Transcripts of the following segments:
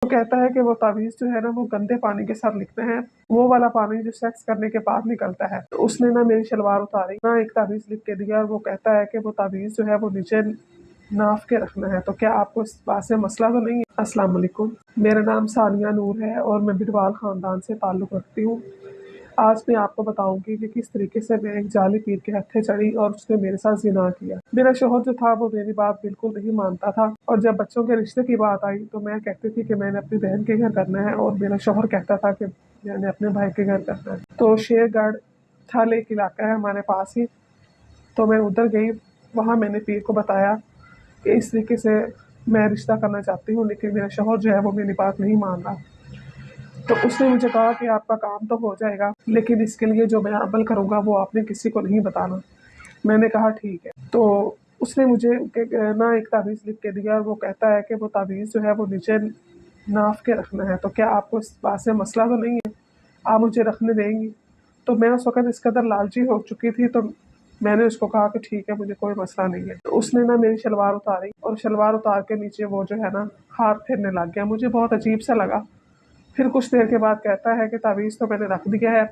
وہ کہتا ہے کہ وہ تعویذ جو ہے نا وہ گندے پانی کے ساتھ لکھتے ہیں، وہ والا پانی جو سیکس کرنے کے بعد نکلتا ہے۔ تو اس نے نہ میری شلوار اتاری، نہ ایک تعویذ لکھ کے دیا، اور وہ کہتا ہے کہ وہ تعویذ جو ہے وہ نیچے ناف کے رکھنا ہے۔ تو کیا آپ کو اس بات سے مسئلہ تو نہیں ہے؟ السلام علیکم، میرا نام ثانیہ نور ہے اور میں بٹوال خاندان سے تعلق رکھتی ہوں۔ آج میں آپ کو بتاؤں گی کہ کس طریقے سے میں ایک جعلی پیر کے ہتھے چڑھی اور اس نے میرے ساتھ زنا کیا۔ میرا شوہر جو تھا وہ میری بات بالکل نہیں مانتا تھا، اور جب بچوں کے رشتے کی بات آئی تو میں کہتی تھی کہ میں نے اپنی بہن کے گھر کرنا ہے، اور میرا شوہر کہتا تھا کہ میں نے اپنے بھائی کے گھر کرنا ہے۔ تو شیر گڑھ تھل ایک علاقہ ہے ہمارے پاس ہی، تو میں ادھر گئی، وہاں میں نے پیر کو بتایا کہ اس طریقے سے میں رشتہ کرنا چاہتی ہوں، لیکن میرا شوہر جو ہے وہ میری بات نہیں مان رہا۔ تو اس نے مجھے کہا کہ آپ کا کام تو ہو جائے گا، لیکن اس کے لیے جو میں عمل کروں گا وہ آپ نے کسی کو نہیں بتانا۔ میں نے کہا ٹھیک ہے۔ تو اس نے مجھے نہ ایک تعویذ لکھ کے دیا، اور وہ کہتا ہے کہ وہ تعویذ جو ہے وہ نیچے ناف کے رکھنا ہے۔ تو کیا آپ کو اس بات سے مسئلہ تو نہیں ہے؟ آپ مجھے رکھنے دیں گی؟ تو میں اس وقت اس قدر لالچی ہو چکی تھی، تو میں نے اس کو کہا کہ ٹھیک ہے، مجھے کوئی مسئلہ نہیں ہے۔ تو اس نے نہ میری شلوار اتاری، اور شلوار اتار کے نیچے وہ جو ہے نا ہاتھ پھیرنے لگ گیا۔ مجھے بہت عجیب سا لگا۔ پھر کچھ دیر کے بعد کہتا ہے کہ تعویذ تو میں نے رکھ دیا ہے،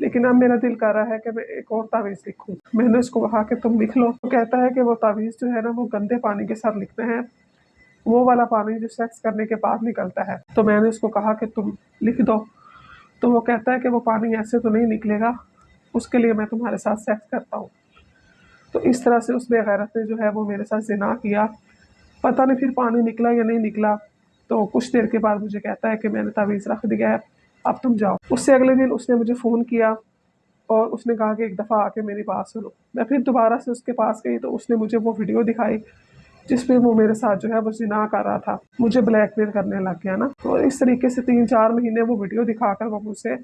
لیکن اب میرا دل کر رہا ہے کہ میں ایک اور تعویذ لکھوں۔ میں نے اس کو کہا کہ تم لکھ لو۔ وہ کہتا ہے کہ وہ تعویذ جو ہے نا وہ گندے پانی کے ساتھ لکھتے ہیں، وہ والا پانی جو سیکس کرنے کے بعد نکلتا ہے۔ تو میں نے اس کو کہا کہ تم لکھ دو۔ تو وہ کہتا ہے کہ وہ پانی ایسے تو نہیں نکلے گا، اس کے لیے میں تمہارے ساتھ سیکس کرتا ہوں۔ تو اس طرح سے اس بے غیرت نے جو ہے وہ میرے ساتھ زنا کیا۔ پتہ نہیں پھر پانی نکلا یا نہیں نکلا۔ تو کچھ دیر کے بعد مجھے کہتا ہے کہ میں نے تعویذ رکھ دیا ہے، اب تم جاؤ۔ اس سے اگلے دن اس نے مجھے فون کیا، اور اس نے کہا کہ ایک دفعہ آ کے میری بات سنو۔ میں پھر دوبارہ سے اس کے پاس گئی تو اس نے مجھے وہ ویڈیو دکھائی جس پہ وہ میرے ساتھ جو ہے وہ زنا کر رہا تھا، مجھے بلیک میل کرنے لگ گیا نا۔ تو اس طریقے سے 3-4 مہینے وہ ویڈیو دکھا کر وہ مجھ سے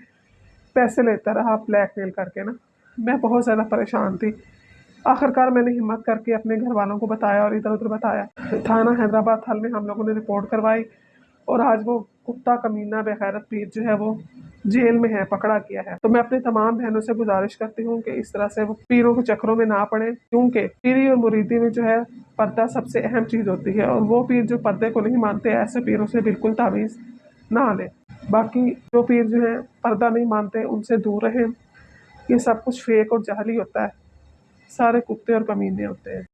پیسے لیتا رہا، بلیک میل کر کے نا۔ میں بہت زیادہ پریشان تھی۔ آخرکار میں نے ہمت کر کے اپنے گھر والوں کو بتایا اور ادھر ادھر بتایا۔ تھانہ حیدرآباد تھل میں ہم لوگوں نے رپورٹ کروائی، اور آج وہ کتا کمینہ بے غیرت پیر جو ہے وہ جیل میں ہے، پکڑا گیا ہے۔ تو میں اپنی تمام بہنوں سے گزارش کرتی ہوں کہ اس طرح سے وہ پیروں کے چکروں میں نہ پڑیں، کیونکہ پیری اور مریدی میں جو ہے پردہ سب سے اہم چیز ہوتی ہے، اور وہ پیر جو پردے کو نہیں مانتے ایسے پیروں سے بالکل تعویذ نہ لیں۔ باقی جو پیر جو ہیں پردہ نہیں مانتے ان سے دور رہیں، یہ سب کچھ فیک اور جعلی ہوتا ہے، سارے کتے اور کمینے ہوتے ہیں۔